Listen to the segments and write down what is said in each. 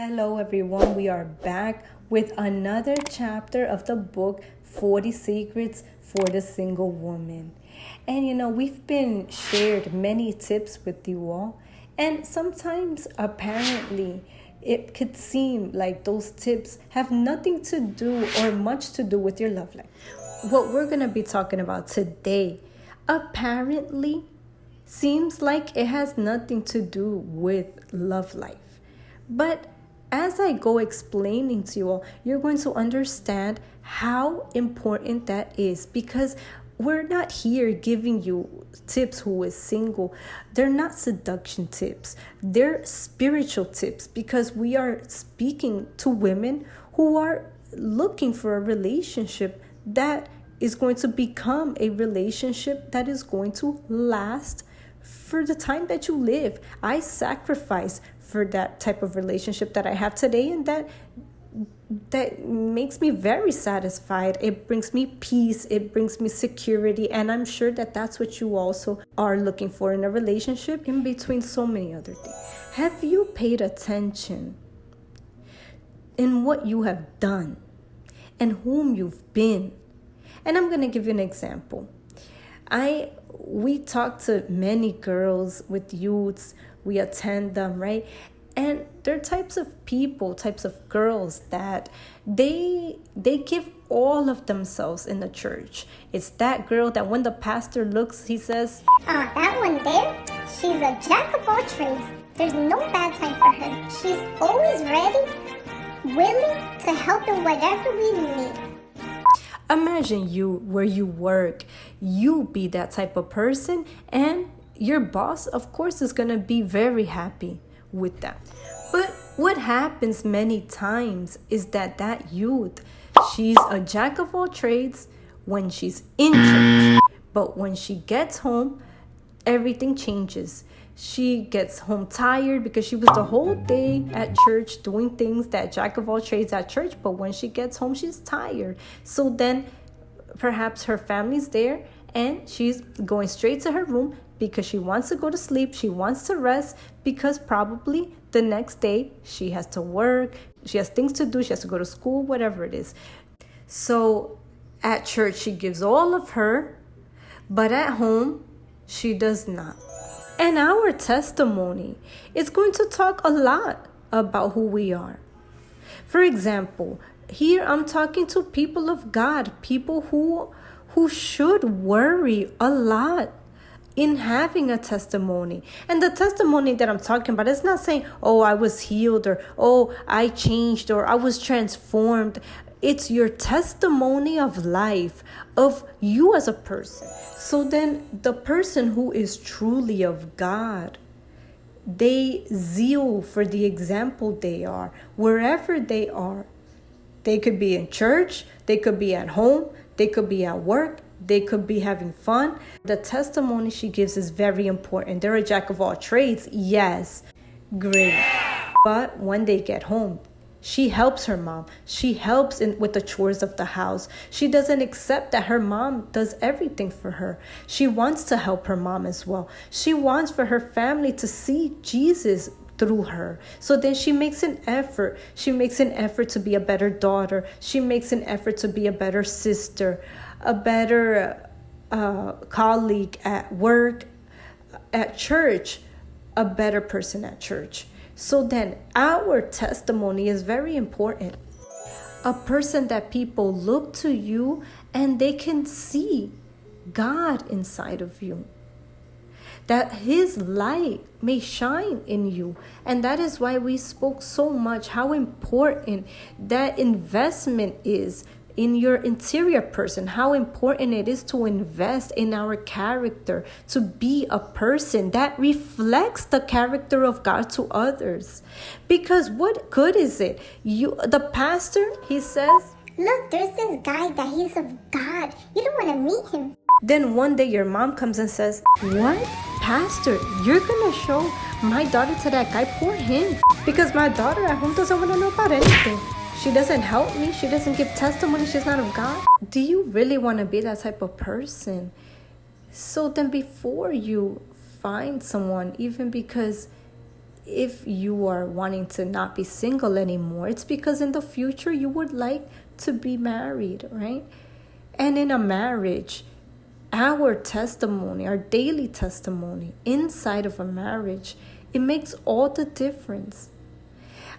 Hello everyone, we are back with another chapter of the book 40 Secrets for the Single Woman. And we've been shared many tips with you all, and sometimes apparently it could seem like those tips have nothing to do or much to do with your love life. What we're going to be talking about today apparently seems like it has nothing to do with love life. But as I go explaining to you all, you're going to understand how important that is, because we're not here giving you tips who is single. They're not seduction tips. They're spiritual tips, because we are speaking to women who are looking for a relationship that is going to become a relationship that is going to last for the time that you live. I sacrifice for that type of relationship that I have today, and that makes me very satisfied. It brings me peace, it brings me security, and I'm sure that that's what you also are looking for in a relationship, in between so many other things. Have you paid attention in what you have done and whom you've been? And I'm going to give you an example. We talk to many girls with youths. We attend them, right? And there are types of people, types of girls that they give all of themselves in the church. It's that girl that when the pastor looks, he says, that one there, she's a jack of all trades. There's no bad time for her. She's always ready, willing to help in whatever we need. Imagine you where you work. You be that type of person, and your boss, of course, is going to be very happy with that. But what happens many times is that youth, she's a jack of all trades when she's in church. But when she gets home, everything changes. She gets home tired because she was the whole day at church doing things that jack of all trades at church. But when she gets home, she's tired. So then perhaps her family's there and she's going straight to her room because she wants to go to sleep. She wants to rest because probably the next day she has to work. She has things to do. She has to go to school, whatever it is. So at church, she gives all of her, but at home, she does not. And our testimony is going to talk a lot about who we are. For example, here I'm talking to people of God, people who should worry a lot in having a testimony. And the testimony that I'm talking about is not saying, oh, I was healed, or oh, I changed, or I was transformed. It's your testimony of life, of you as a person. So then the person who is truly of God, they zeal for the example they are, wherever they are. They could be in church, they could be at home, they could be at work, they could be having fun. The testimony she gives is very important. They're a jack of all trades, yes, great. But when they get home, she helps her mom. She helps with the chores of the house. She doesn't accept that her mom does everything for her. She wants to help her mom as well. She wants for her family to see Jesus through her. So then she makes an effort. She makes an effort to be a better daughter. She makes an effort to be a better sister, a better colleague at work, at church, a better person at church. So then our testimony is very important. A person that people look to you and they can see God inside of you. That His light may shine in you. And that is why we spoke so much how important that investment is in your interior person, how important it is to invest in our character, to be a person that reflects the character of God to others. Because what good is it? The pastor, he says, look, there's this guy that he's of God. You don't want to meet him. Then one day your mom comes and says, what? Pastor, you're going to show my daughter to that guy? Poor him. Because my daughter at home doesn't want to know about anything. She doesn't help me. She doesn't give testimony. She's not of God. Do you really want to be that type of person? So then before you find someone, even because if you are wanting to not be single anymore, it's because in the future you would like to be married, right? And in a marriage, our testimony, our daily testimony inside of a marriage, it makes all the difference.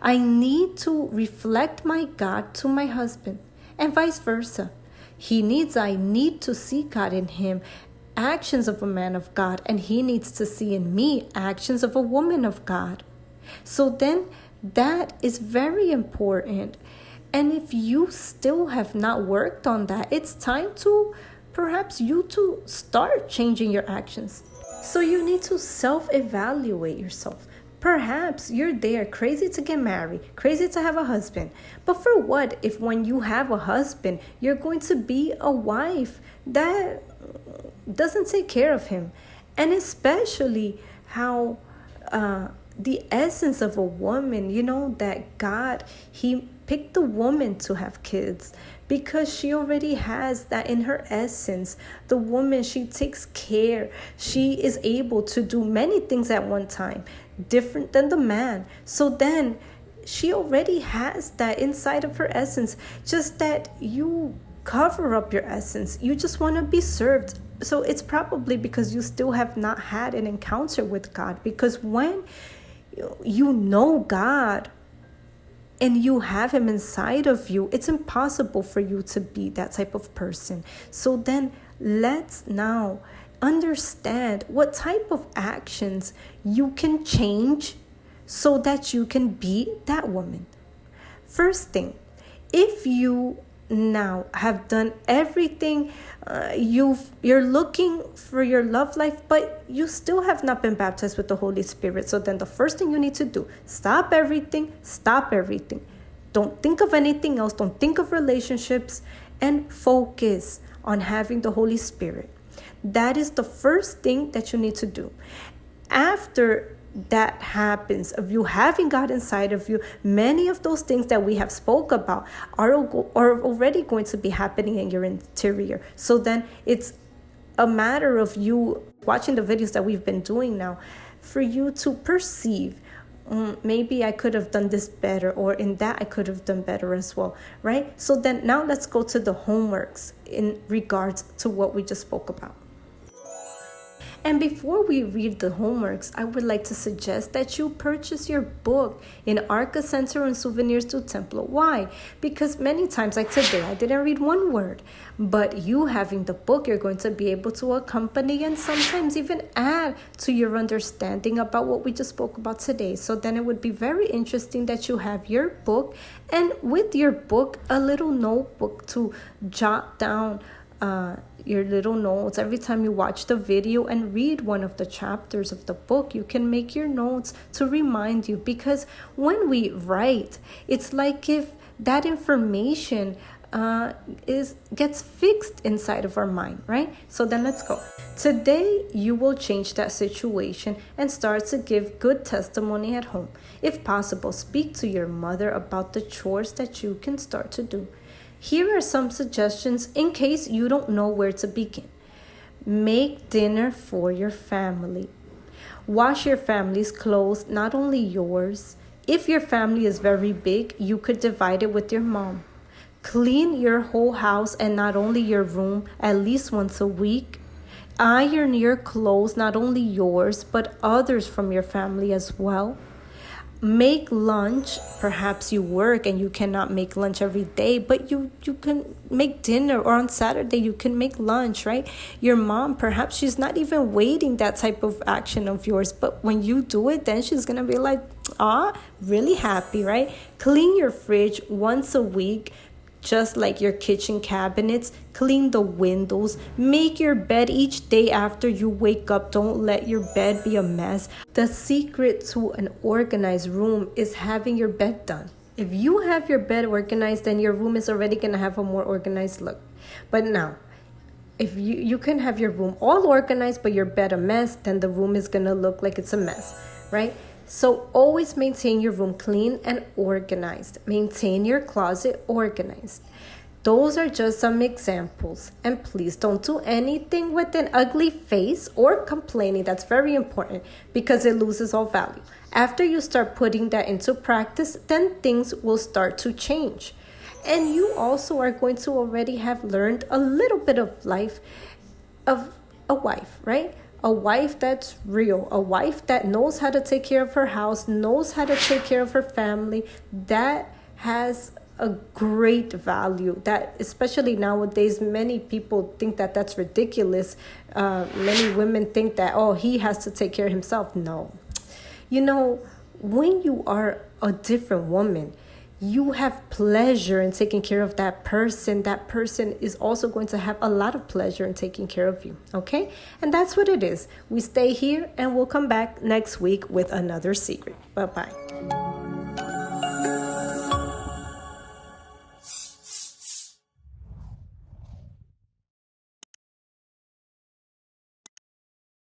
I need to reflect my God to my husband, and vice versa. I need to see God in him, actions of a man of God, and he needs to see in me actions of a woman of God. So then that is very important. And if you still have not worked on that, it's time to perhaps you to start changing your actions. So you need to self-evaluate yourself. Perhaps you're there, crazy to get married, crazy to have a husband. But for what if when you have a husband, you're going to be a wife that doesn't take care of him? And especially how the essence of a woman, that God, he picked the woman to have kids because she already has that in her essence. The woman, she takes care. She is able to do many things at one time, different than the man. So then she already has that inside of her essence, just that you cover up your essence. You just want to be served. So it's probably because you still have not had an encounter with God, because when you know God and you have him inside of you, it's impossible for you to be that type of person. So then let's now understand what type of actions you can change so that you can be that woman. First thing, if you now have done everything, you're looking for your love life, but you still have not been baptized with the Holy Spirit. So then the first thing you need to do, stop everything. Don't think of anything else. Don't think of relationships, and focus on having the Holy Spirit. That is the first thing that you need to do. After that happens, of you having God inside of you, many of those things that we have spoke about are already going to be happening in your interior. So then it's a matter of you watching the videos that we've been doing now, for you to perceive, maybe I could have done this better, or in that I could have done better as well, right? So then now let's go to the homeworks in regards to what we just spoke about. And before we read the homeworks, I would like to suggest that you purchase your book in Arca Center and Souvenirs du Templo. Why? Because many times, like today, I didn't read one word. But you having the book, you're going to be able to accompany and sometimes even add to your understanding about what we just spoke about today. So then it would be very interesting that you have your book, and with your book, a little notebook to jot down your little notes. Every time you watch the video and read one of the chapters of the book, you can make your notes to remind you, because when we write, it's like if that information gets fixed inside of our mind, right? So then let's go. Today you will change that situation and start to give good testimony at home. If possible, speak to your mother about the chores that you can start to do. Here are some suggestions in case you don't know where to begin. Make dinner for your family. Wash your family's clothes, not only yours. If your family is very big, you could divide it with your mom. Clean your whole house and not only your room at least once a week. Iron your clothes, not only yours, but others from your family as well. Make lunch. Perhaps you work and you cannot make lunch every day, but you can make dinner, or on Saturday you can make lunch, right? Your mom, perhaps she's not even waiting that type of action of yours, but when you do it, then she's gonna be like, really happy, right? Clean your fridge once a week, just like your kitchen cabinets. Clean the windows. Make your bed each day after you wake up. Don't let your bed be a mess. The secret to an organized room is having your bed done. If you have your bed organized, then your room is already going to have a more organized look. But now, if you can have your room all organized but your bed a mess, then the room is going to look like it's a mess, right? So always maintain your room clean and organized. Maintain your closet organized. Those are just some examples. And please don't do anything with an ugly face or complaining. That's very important because it loses all value. After you start putting that into practice, then things will start to change. And you also are going to already have learned a little bit of life of a wife, right? A wife that's real, a wife that knows how to take care of her house, knows how to take care of her family, that has a great value. That, especially nowadays, many people think that that's ridiculous. Many women think that, oh, he has to take care of himself. No. You know, when you are a different woman, you have pleasure in taking care of that person. That person is also going to have a lot of pleasure in taking care of you. Okay? And that's what it is. We stay here and we'll come back next week with another secret. Bye-bye.